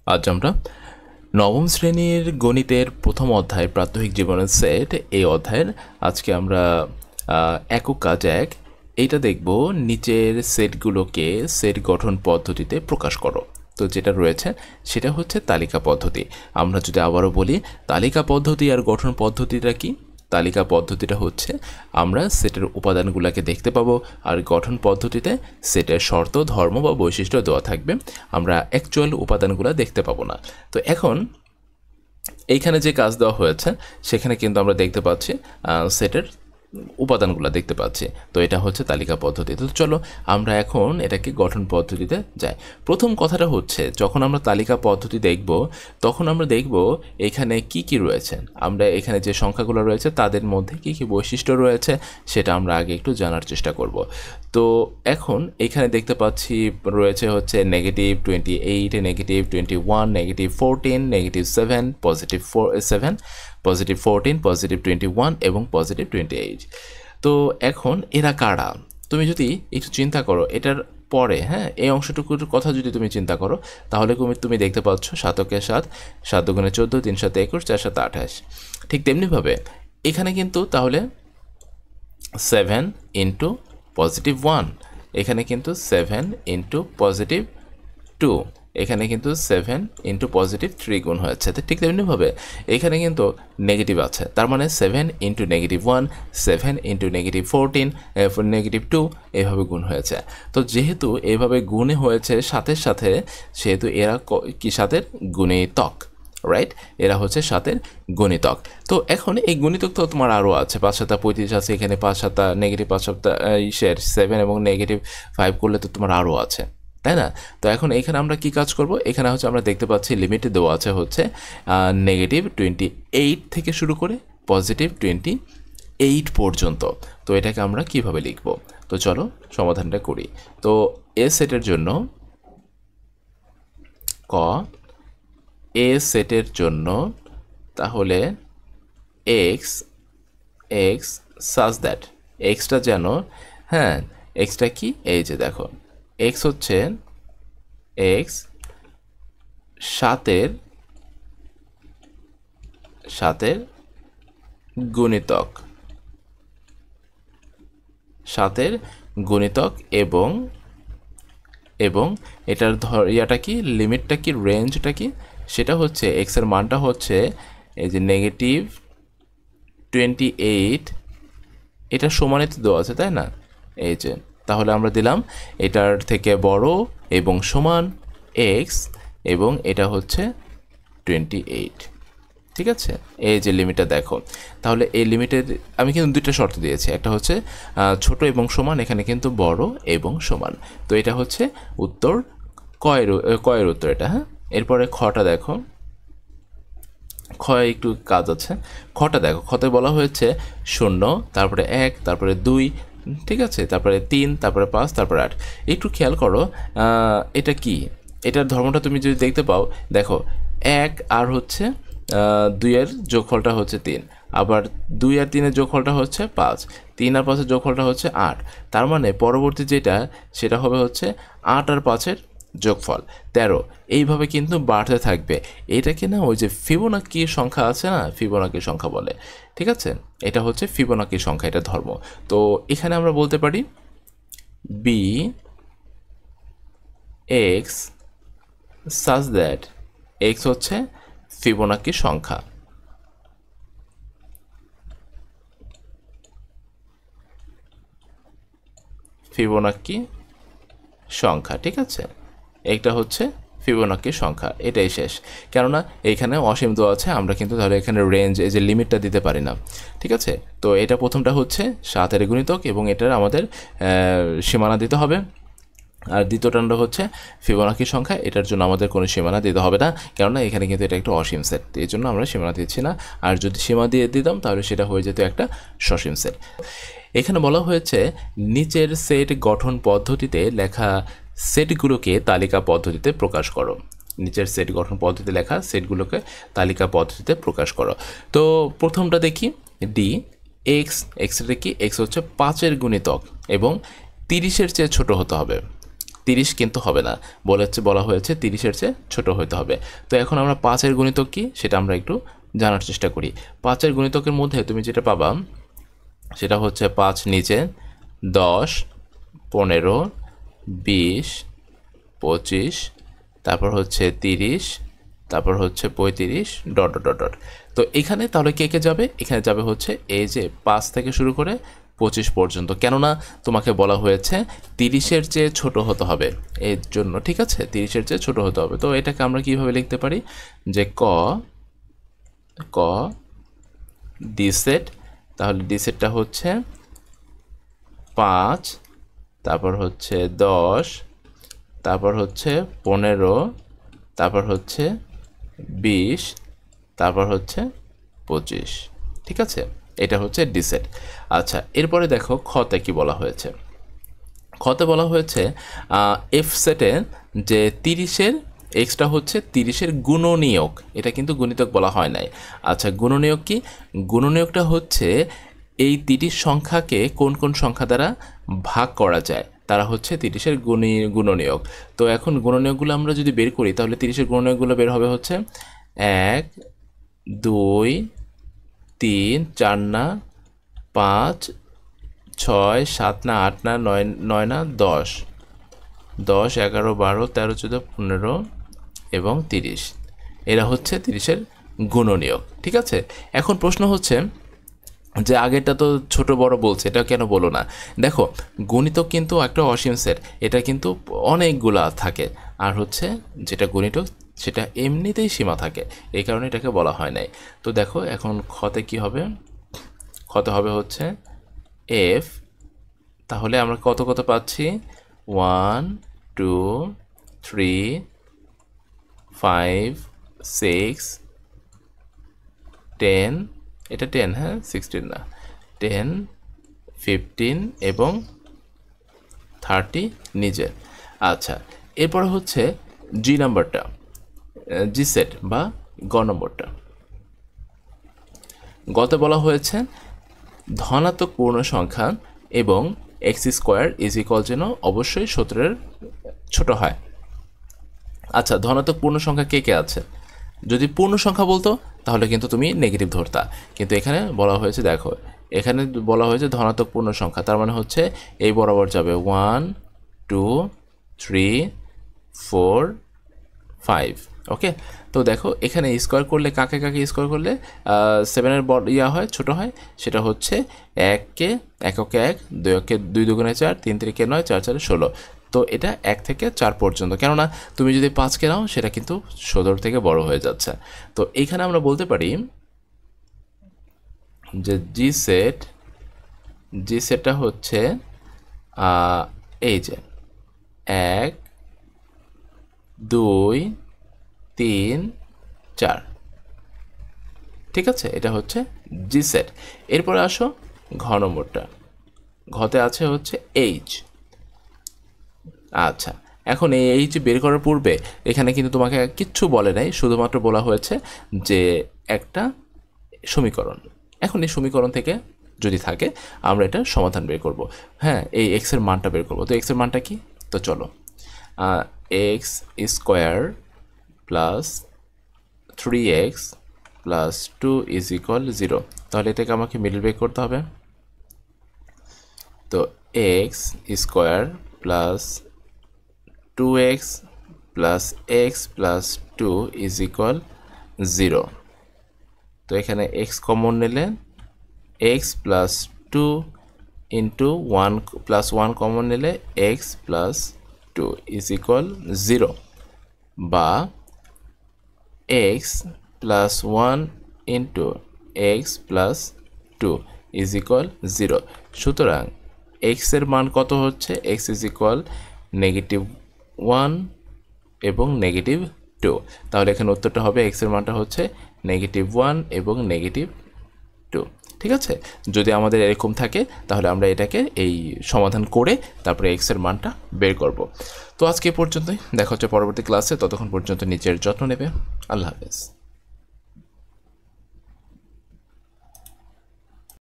আজ আমরা নবম শ্রেণীর গণিতের প্রথম অধ্যায় প্রাত্যহিক জীবনের সেট এই অধ্যায়ের আজকে আমরা একক কাজ 1 এইটা দেখব নিচের সেটগুলোকে সেট গঠন পদ্ধতিতে প্রকাশ করো। তো যেটা রয়েছে সেটা হচ্ছে তালিকা পদ্ধতি। আমরা যদি আবারও বলি তালিকা পদ্ধতি আর গঠন পদ্ধতিটা কি? তালিকা পদ্ধতিটা হচ্ছে আমরা সেটের উপাদানগুলোকে দেখতে পাবো, আর গঠন পদ্ধতিতে সেটের শর্ত, ধর্ম বা বৈশিষ্ট্য দেওয়া থাকবে, আমরা অ্যাকচুয়াল উপাদানগুলো দেখতে পাবো না। তো এখন এইখানে যে কাজ দেওয়া হয়েছে সেখানে কিন্তু আমরা দেখতে পাচ্ছি সেটের উপাদানগুলো দেখতে পাচ্ছি। তো এটা হচ্ছে তালিকা পদ্ধতি। তো চলো আমরা এখন এটাকে গঠন পদ্ধতিতে যাই। প্রথম কথাটা হচ্ছে যখন আমরা তালিকা পদ্ধতি দেখব তখন আমরা দেখব এখানে কি কি রয়েছে, আমরা এখানে যে সংখ্যাগুলো রয়েছে তাদের মধ্যে কি কি বৈশিষ্ট্য রয়েছে সেটা আমরা আগে একটু জানার চেষ্টা করব। তো এখন এখানে দেখতে পাচ্ছি রয়েছে হচ্ছে -28, -21, -14, -7, +7, +14, +21 এবং +28। তো এখন এরা কারা? তুমি যদি একটু চিন্তা করো এটার পরে, হ্যাঁ, এই অংশটুকুর কথা যদি তুমি চিন্তা করো তাহলে তুমি দেখতে পাচ্ছ 7 × 7, 7 × 14, 3 × 7 = 21, 4 × 7 = 28। ঠিক তেমনিভাবে এখানে কিন্তু তাহলে 7 × +1, এখানে কিন্তু 7 × +2, এখানে কিন্তু 7 × +3 গুণ হয়েছে। তো ঠিক তেমনিভাবে এখানে কিন্তু নেগেটিভ আছে, তার মানে 7 × -1, 7 × -14, -2 এভাবে গুণ হয়েছে। তো যেহেতু এভাবে গুণে হয়েছে সাথে সাথে, সেহেতু এরা কি সাথের গুণিতক, রাইট? এরা হচ্ছে সাথের গণিতক। তো এখন এই গণিতক তো তোমার আরও আছে, 5 × 7 = 35 আছে, এখানে 5 × 7 -5 = 7 এবং -5 করলে তো তোমার আরও আছে, তাই না? তো এখন এখানে আমরা কি কাজ করব? এখানে হচ্ছে আমরা দেখতে পাচ্ছি লিমিটে দেওয়া আছে হচ্ছে -28 থেকে শুরু করে +28 পর্যন্ত। তো এটাকে আমরা কিভাবে লিখব? তো চলো সমাধানটা করি। তো এ সেটের জন্য এ সেটের জন্য তাহলে এক্স সাজ দ্যাট এক্সটা যেন, হ্যাঁ, এক্সটা কি? এই যে দেখো, এক্স হচ্ছে এক্স সাতের গুণিতক, এবং এটার ইয়াটা কি, লিমিটটা কি, রেঞ্জটা কি, সেটা হচ্ছে এক্সের মানটা হচ্ছে এই যে -28, এটা সমানিত দেওয়া আছে, তাই না? এই যে তাহলে আমরা দিলাম এটার থেকে বড় এবং সমান এক্স, এবং এটা হচ্ছে 28, ঠিক আছে? এই যে লিমিটটা দেখো, তাহলে এই লিমিটের আমি কিন্তু দুইটা শর্ত দিয়েছি, একটা হচ্ছে ছোট এবং সমান, এখানে কিন্তু বড় এবং সমান। তো এটা হচ্ছে উত্তর, কয়ের উত্তর এটা, হ্যাঁ। এরপরে খটা দেখো, ক্ষয় একটু কাজ আছে। খটা দেখো, খতে বলা হয়েছে 0, তারপরে 1, তারপরে 2, ঠিক আছে, তারপরে 3, তারপরে 5, তারপরে 8। একটু খেয়াল করো এটা কি, এটার ধর্মটা তুমি যদি দেখতে পাও, দেখো 1 আর হচ্ছে 2 এর যোগফলটা হচ্ছে 3, আবার 2 আর 3 এর যোগফলটা হচ্ছে 5, 3 আর 5 এর যোগফলটা হচ্ছে 8। তার মানে পরবর্তী যেটা সেটা হবে হচ্ছে 8 আর 5 এর যোগফল 13। এইভাবে কিন্তু বাড়তে থাকবে। এটাকে না ওই যে ফিবোনাকি সংখ্যা আছে না, ফিবোনাকি সংখ্যা বলে, ঠিক আছে? এটা হচ্ছে ফিবোনাকি সংখ্যা, এটা ধর্ম। তো এখানে আমরা বলতে পারি be x such that x হচ্ছে ফিবোনাকি সংখ্যা। ফিবোনাকি সংখ্যা, ঠিক আছে? এটা হচ্ছে ফিবোনাকি সংখ্যা, এটাই শেষ। কেননা এইখানে অসীম দেওয়া আছে, আমরা কিন্তু তাহলে এখানে রেঞ্জ, এই যে লিমিটটা দিতে পারি না, ঠিক আছে? তো এটা প্রথমটা হচ্ছে 7 এর গুণিতক এবং এটার আমাদের সীমানা দিতে হবে। আর দ্বিতীয়টা হচ্ছে ফিবোনাকি সংখ্যা, এটার জন্য আমাদের কোনো সীমানা দিতে হবে না, কেননা এখানে কিন্তু এটা একটা অসীম সেট, এই জন্য আমরা সীমানা দিচ্ছি না। আর যদি সীমা দিয়ে দিতাম তাহলে সেটা হয়ে যেত একটা সসীম সেট। এখানে বলা হয়েছে নিচের সেট গঠন পদ্ধতিতে লেখা সেটগুলোকে তালিকা পদ্ধতিতে প্রকাশ করো। নিচের সেট গঠন পদ্ধতিতে লেখা সেটগুলোকে তালিকা পদ্ধতিতে প্রকাশ করো। তো প্রথমটা দেখি, ডি এক্সটা কি? এক্স হচ্ছে 5 এর গুণিতক এবং 30-এর চেয়ে ছোট হতে হবে। 30 কিন্তু হবে না, বলা হয়েছে 30-এর চেয়ে ছোট হতে হবে। তো এখন আমরা 5-এর গুণিতক কি সেটা আমরা একটু জানার চেষ্টা করি। 5-এর গুণিতকের মধ্যে তুমি যেটা পাবা সেটা হচ্ছে 5 নিচে, 10, 15, 20, 25, তারপর হচ্ছে 30, তারপর হচ্ছে 35, ডট ডট ডট ডট। তো এখানে তাহলে কে কে যাবে? এখানে যাবে হচ্ছে এই যে 5 থেকে শুরু করে 25 পর্যন্ত, কেননা তোমাকে বলা হয়েছে 30-এর চেয়ে ছোট হতে হবে এর জন্য, ঠিক আছে? 30-এর চেয়ে ছোট হতে হবে। তো এটাকে আমরা কিভাবে লিখতে পারি যে ক ডি সেট, তাহলে ডি সেটটা হচ্ছে 5, তারপর হচ্ছে 10, তারপর হচ্ছে 15, তারপর হচ্ছে 20, তারপর হচ্ছে 25, ঠিক আছে? এটা হচ্ছে ডি সেট। আচ্ছা, এরপরে দেখো খতে কি বলা হয়েছে। খতে বলা হয়েছে এফ সেটে যে 30-এর এক্সটা হচ্ছে 30-এর গুণনীয়ক, এটা কিন্তু গুণিতক বলা হয় নাই। আচ্ছা, গুণনীয়ক কি? গুণনীয়কটা হচ্ছে এই 30 সংখ্যাকে কোন কোন সংখ্যা দ্বারা ভাগ করা যায় তারা হচ্ছে 30-এর গুণনীয়ক। তো এখন গুণনীয়কগুলো আমরা যদি বের করি তাহলে 30-এর গুণনীয়কগুলো বের হবে হচ্ছে 1, 2, 3, 4 না 5, 6, 7 না 8 না 9 না 10, 10, 11, 12, 13, 14, 15 এবং 30, এরা হচ্ছে 30-এর গুণনীয়ক, ঠিক আছে? এখন প্রশ্ন হচ্ছে যে আগেরটা তো ছোট বড় বলছে, এটা কেন বলো না? দেখো, গণিতক কিন্তু একটা অসীম সেট, এটা কিন্তু অনেকগুলা থাকে, আর হচ্ছে যেটা গণিতক সেটা এমনিতেই সীমা থাকে, এই কারণে এটাকে বলা হয় নাই। তো দেখো এখন খতে কি হবে? খতে হবে হচ্ছে এফ, তাহলে আমরা কত কত পাচ্ছি? 1, 2, 3, 5, 6, 10, এটা 10, হ্যাঁ 16 না, 10, 15 এবং 30 নিজে। আচ্ছা, এরপর হচ্ছে জি নাম্বারটা, জি সেট বা গ নম্বরটা। গতে বলা হয়েছে ধনাত্মক পূর্ণ সংখ্যা এবং এক্স স্কোয়ার ইজ ইকুয়াল যেন অবশ্যই 17-এর ছোট হয়। আচ্ছা, ধনাত্মক পূর্ণ সংখ্যা কে কে আছে? যদি পূর্ণ সংখ্যা বলতো তাহলে কিন্তু তুমি নেগেটিভ ধরতা, কিন্তু এখানে বলা হয়েছে, দেখো এখানে বলা হয়েছে ধনাত্মক পূর্ণ সংখ্যা, তার মানে হচ্ছে এই বরাবর যাবে 1, 2, 3, 4, 5, ওকে? তো দেখো এখানে স্কোয়ার করলে কাকে কাকে স্কোয়ার করলে 7-এর হয়, ছোট হয়, সেটা হচ্ছে 1কে 1, 2কে 2 দুগুণে 4, 3 3কে 9, 4 4 16। তো এটা 1 থেকে 4 পর্যন্ত, কেননা তুমি যদি 5কে নাও সেটা কিন্তু 17 থেকে বড় হয়ে যাচ্ছে। তো এইখানে আমরা বলতে পারি যে জি সেটটা হচ্ছে এই যে 1, 2, 3, 4, ঠিক আছে? এটা হচ্ছে জি সেট। এরপরে আসো ঘ নম্বরটা। ঘতে আছে হচ্ছে এইচ। আচ্ছা, এখন এই এইচ বের করার পূর্বে এখানে কিন্তু তোমাকে কিচ্ছু বলে নাই, শুধুমাত্র বলা হয়েছে যে একটা সমীকরণ। এখন এই সমীকরণ থেকে যদি থাকে আমরা এটা সমাধান বের করব। হ্যাঁ, এই এক্সের মানটা বের করব। তো এক্সের মানটা কি? তো চলো, x square plus 3x plus 2 is equal 0। তাহলে এটাকে আমাকে মিডল ব্রেক করতে হবে। তো x square plus 2x plus x plus 2 is equal 0। তো এখানে x কমন নিলে x plus 2 into 1 plus 1 common নিলে x প্লাস 2 ইজ ইকুয়াল 0, বা x plus 1 into x plus 2 is equal 0। সুতরাং x এর মান কত হচ্ছে? x ইজ ইকুয়াল -1 এবং -2। তাহলে এখানে উত্তরটা হবে x এর মানটা হচ্ছে -1 এবং -2, ঠিক আছে? যদি আমাদের এরকম থাকে তাহলে আমরা এটাকে এই সমাধান করে তারপরে x এর মানটা বের করব। তো আজকে পর্যন্তই, দেখা হচ্ছে পরবর্তী ক্লাসে। ততক্ষণ পর্যন্ত নিজের যত্ন নেবে। আল্লাহ হাফেজ।